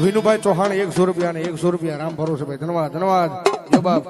વિનુભાઈ ચૌહાણ 100 રૂપિયા ને 100 રૂપિયા રામ ભરોસે ભાઈ ધન્યવાદ ધન્યવાદ જવાબ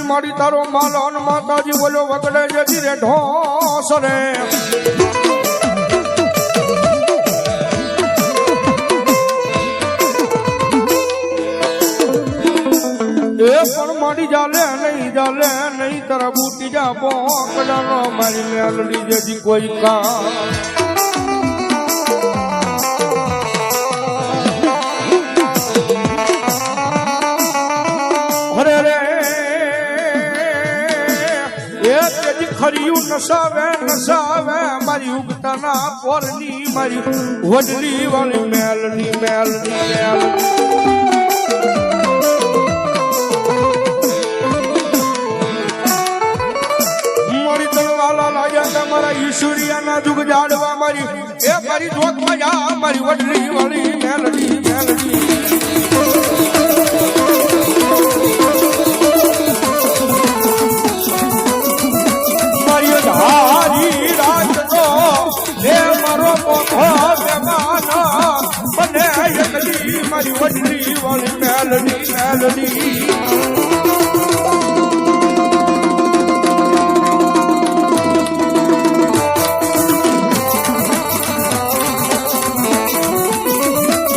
મારી તારો માલન માતાજી બોલો વગડે જતી રે ઢોસ રે એ પણ મારી જાલે નહીં તારા બૂટી જા પોકડાનો મારી મેલડી જેથી કોઈ કામ ખરિયું નસાવે મારી ઉગતાના પોરની મારી વડલી વાળી મેલની મારી તળવાલા લાગ્યા તમારા ઈશ્વરિયાના જુગ જાડવા મારી એ મારી જોગ મજા મારી વડલી વાળી મેલની હારી રાત તો હે મારો પોથો બેમાના બને એકલી મારી વડલી વાળી મેલડી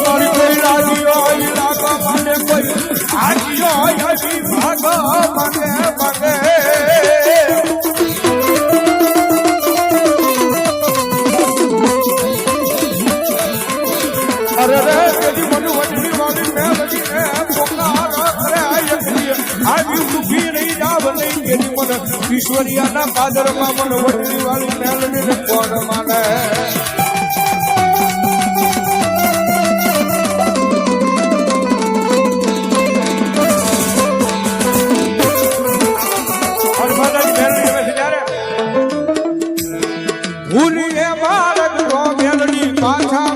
મારી કોઈ લાગ્યો ઇલાકા મને કોઈ આગ્યો હજી ભાગ મને ઈશ્વરિયાના પાદરમાં મને વડલી વાળી મેલડી કોણ માને ભૂલી બાળક નો મેલડી પાછા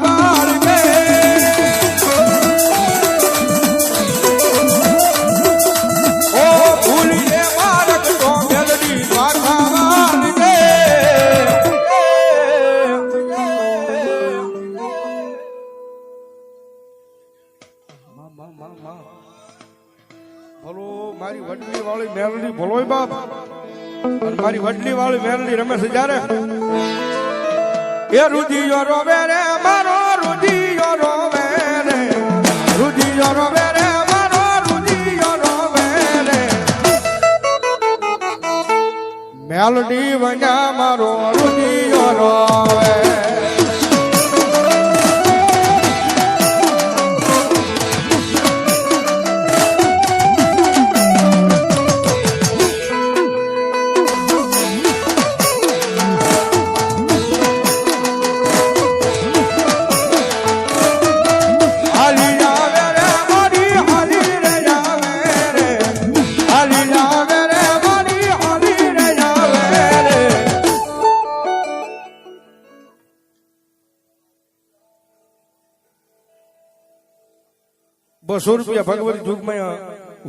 મારી વડલી વાળી મેલડી ભોલોય બાપ મારી વડલી વાળી મેલડી રમે છે જ્યારે એ રુધિયો રોવે રે મારો રુધિયો રોવે રે રુધિયો રોવે રે મારો રુધિયો રોવે રે મેલડી વના મારો રુધિયો રોવે ₹200 ભગવતી જુગમાં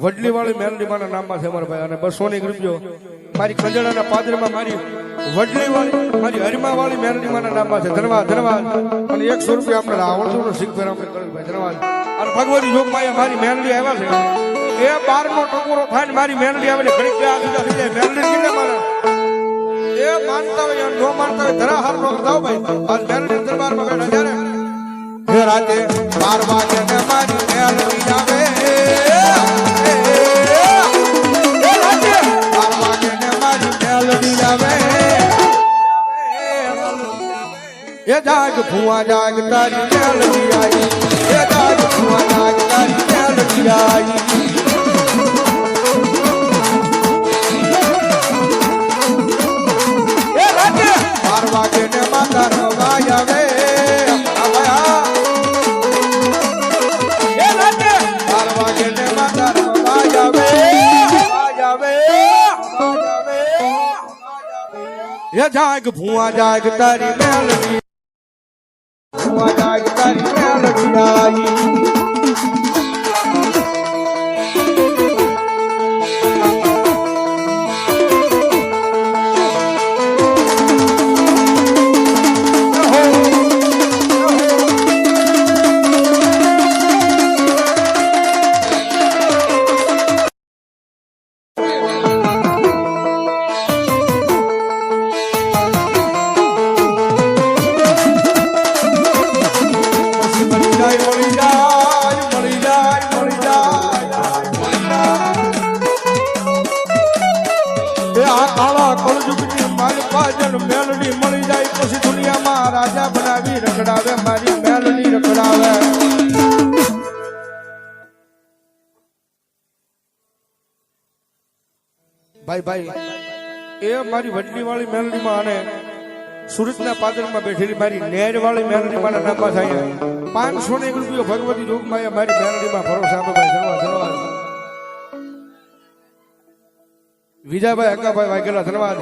વડલી વાળી મેલડી માના નામમાં છે અમારા ભાઈ અને 200 રૂપિયો મારી ખંજડાના પાદરમાં મારી વડલી વાળી મારી હરિમા વાળી મેલડી માના નામમાં છે ધન્યવાદ અને ₹100 આપણે આવડતું શીખવેર આપણે કર્યું ભાઈ ધન્યવાદ અને ભગવતી જુગમાં મારી મેલડી આવ્યા છે એ 12નો ટકોરો થાય ને મારી મેલડી આવે ઘડીક બે આખી થઈ જાય મેલડી કેટલે મારા એ માનતા હોય નો માનતા હોય ધરા હાર નો જાવ ભાઈ આજ મેલડી દરબારમાં બેઠા જ્યારે હે રાતે 12 વાગે ને મારી મેલડી આવે રાતે 12 વાગે ને મારી મેલડી આવે એ જાગ ફુવા જાગ તારી મેલડી આવી એ જાગ ફુવા જાગ તારી મેલડી આવી એ રાતે 12 વાગે ને માતા રવાય આવે એ રાતે 12 વાગે ને માતા રવાય આવે એ જાગ ફુવા જાગ તારી મેલડી ફુવા જાગ તારી મેલડી આવી મેલડી મળી જાય પછી દુનિયામાં રાજા બનાવી રખડાવે મારી મેલડી રખડાવે ભાઈ એ મારી વડલી વાળી મેલડી માં અને સુરતના પાદરમાં બેઠેલી મારી નેર વાળી મેલડી માં નામમાં થાય 501 રૂપિયો ભગવતી જોગમાં મારી મેલડી માં ભરોસા આપે ભાઈ ધન્યવાદ વિજયભાઈ અકાભાઈ વાઘેલા ધન્યવાદ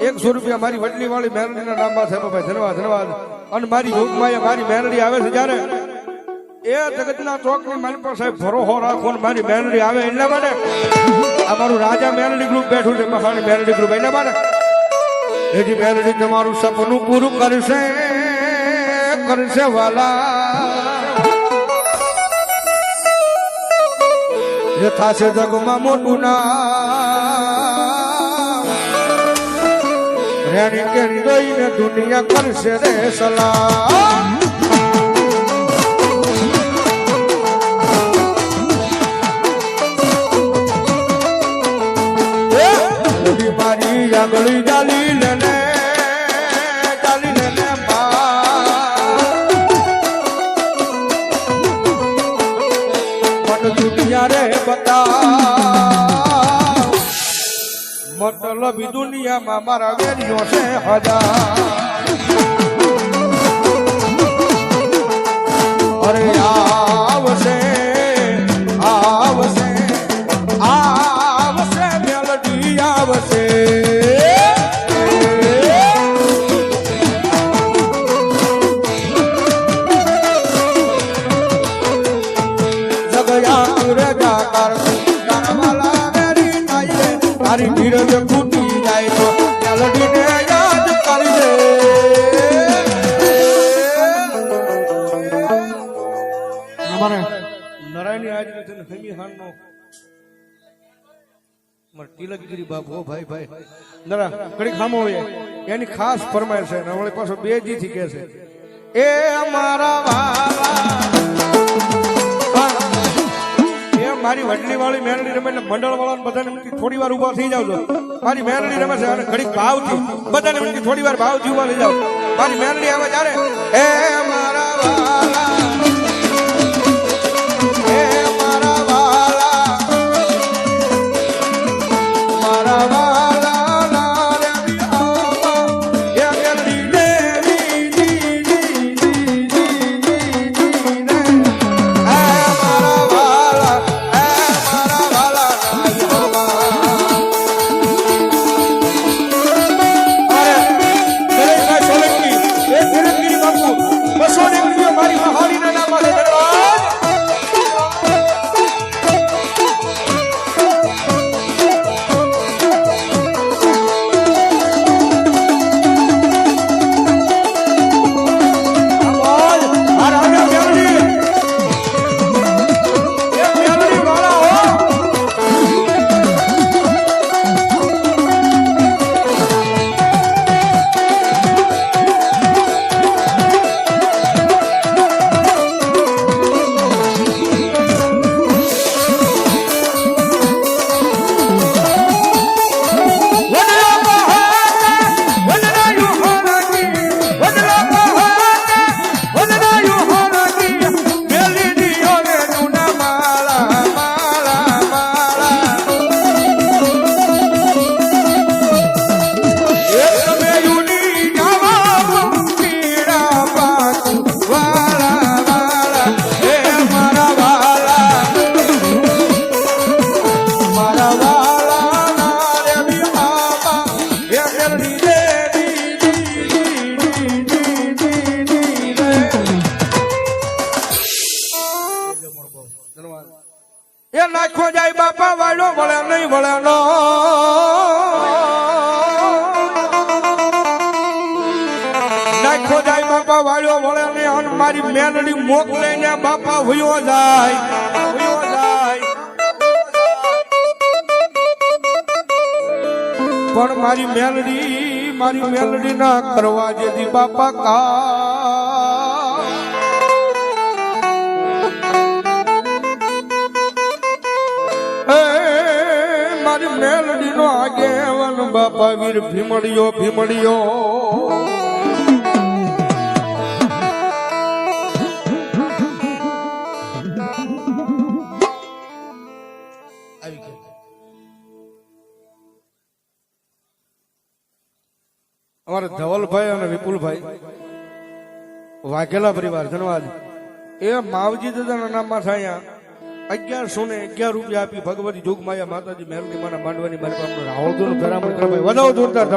100 રૂપિયા મારી વડલી વાળી મેલડી ના નામમાં છે ભાઈ ધન્યવાદ અને મારી જોગમાં મારી મેલડી આવે છે જ્યારે એ જગતના ચોકની મારી પાસે ભરોસો રાખો ને મારી મેલડી આવે એટલા માટે આ મારું રાજા મેલડી ગ્રુપ બેઠું છે મહાની મેલડી ગ્રુપ એટલા માટે એજી મેલડી તમારું સપનું પૂરું કરશે વાલા જે થાશે જગમાં મોટું નામ રેણી કેરી દઈને દુનિયા કરશે રે સલામ મારી આગળી ચાલી લેને મન દુનિયા રે બતા મતલબ દુનિયામાં મારા વેરીઓ છે હજાર અરે આવશે મેલડી આવશે તારી ધીરજ ખૂટી જાય તો મેલડીને યાદ કરી દે અમારે નરાયણની હાજરી છે ને હમી હાનનો માર તિલકગીરી બાપુ ભાઈ નરા ઘડી ખામો હોય એની ખાસ ફરમાઈશ છે ને વળી પાછો 2 જી થી કહે છે એ અમારા વાલા મારી વડલી વાળી મેલડી રમે એટલે મંડળ વાળા બધાને થોડી વાર ઉભા થઈ જાવ છો મારી મેલડી રમે છે અને ઘડીક ભાવથી બધાને થોડી વાર ભાવથી ઉભા થઈ જાવ મારી મેલડી આવે ત્યારે એ મારા વાલા Sonia નાખો જાય બાપા વાળો વળે નહીં વળે નો નાખો જાય બાપા વાળો વળે નહીં અને મારી મેલડી મોકલે ને બાપા હુયો જાય પણ મારી મેલડી ના કરવા જેથી બાપા કા મારી મેલડી નો આગેવન બાપા વીર ભીમડિયો અમારા ધવલભાઈ અને વિપુલભાઈ વાઘેલા પરિવાર ધન્યવાદ એ માવજી દાદાના નામમાં થયા 1111 રૂપિયા આપી ભગવતી જોગમાયા માતાજી મેલડી માના માંડવાની મારી પાસે રાવળદોનું ધરામણ કરવા વધાવો જોરદાર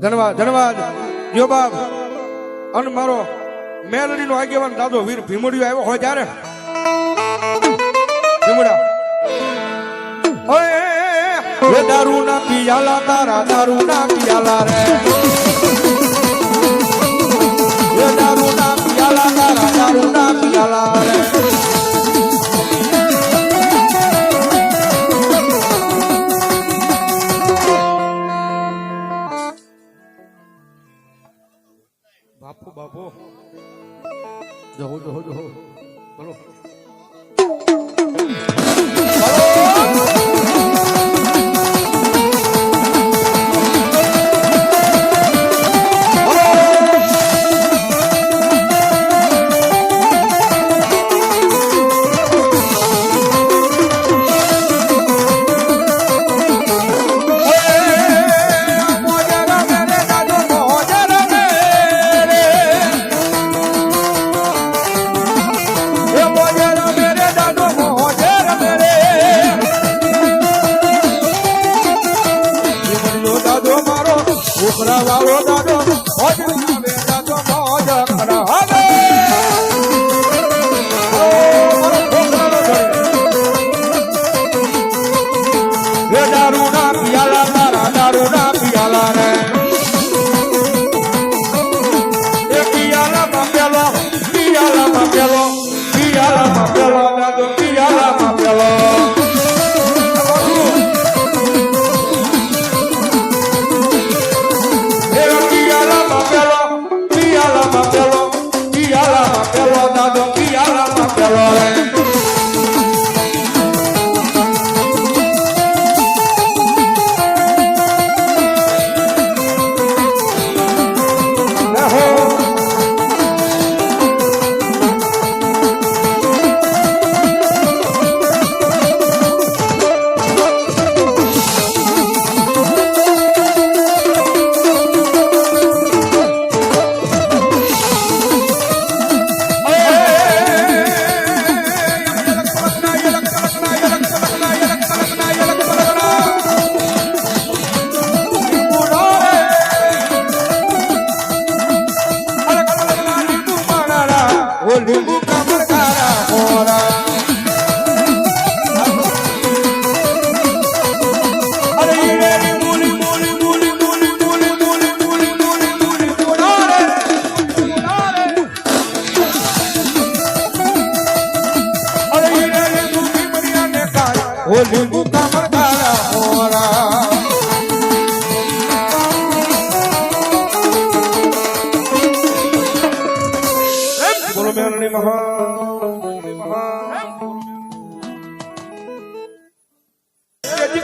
ધન્યવાદ જો બાપ અને મારો મેલડીનો આગેવાન દાદો વીર ભીમડિયો આવ્યો હોય ત્યારે ભીમડા ઓએ દારૂ ના પિયાલા તારા દારૂ ના પિયાલા રે દારૂ ના પિયાલા તારા દારૂ ના પિયાલા રે બાપુ જહો બોલો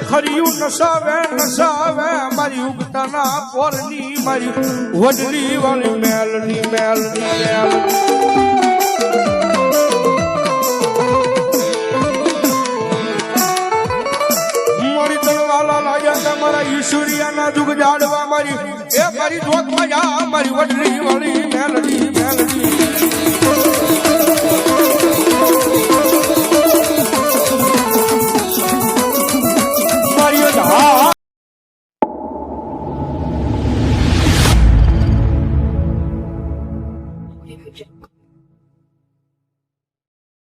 ખરિયું નસાવે મારી ઉગતાના પોરની મારી વડલી વાળી મેલડી મારી તલવાલા લાયા તમારા ઈશ્વરિયાના જુગ જાડવા મારી એ મારી જોત મજા મારી વડલી વાળી મેલડી